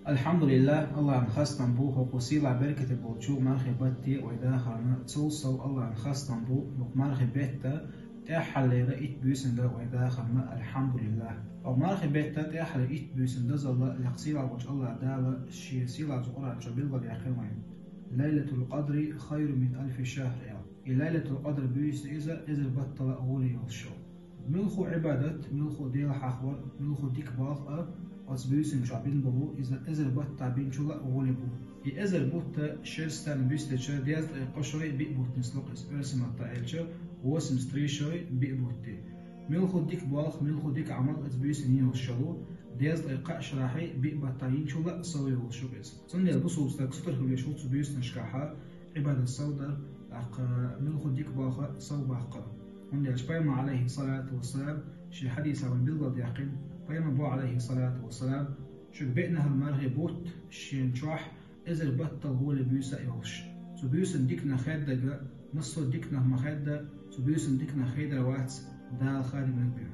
الحمد لله الله عن خاصة بو هو قصيلة بركة البوتشو مرخي باتي وإذا خلنا توصل الله عن خاصة بو مرخي بيتا تأحل لرئيت بيسن دا وإذا خلنا الحمد لله أو مرخي بيتا تأحل لرئيت بيسن دا زلا لقصيلة وش الله دالا الشي سيلة زقرة جبيل باليقين وين ليلة القدر خير من 1000 شهر ليلة القدر بيس إذا بطل أولي الشو ملخو عبادة ملخو ديل حخور ملخو ديك باغ als büyüsün şabin bolu ezer bot tabin çula oğuli bu. Ezer bot şerstan büyüste çö diyaz qoşoy bi bot nisloqis örsüm hatta elçö واسم ستريشوي بيبوتي ملخو ديك بالخ ملخو ديك عمل از büyüsün يو شلو دياز قا شراحي بيبطاين çula سوي وشوبس صندل بصوب ستاك ستر هو يشوت büyüsün شكاحا عبادة الصودر اق ملخو ديك بالخ صوباق عندي أشبايما عليه الصلاة والسلام شي حديث عن بلغة يقين بيما بو عليه الصلاة والسلام شو بينها المرغي بوت شين شوح إذا البطل هو اللي بيوسا يوش سو بيوسن ديكنا خادة نصو ديكنا مخادة سو بيوسن ديكنا خيدة واتس دا خادم نبيو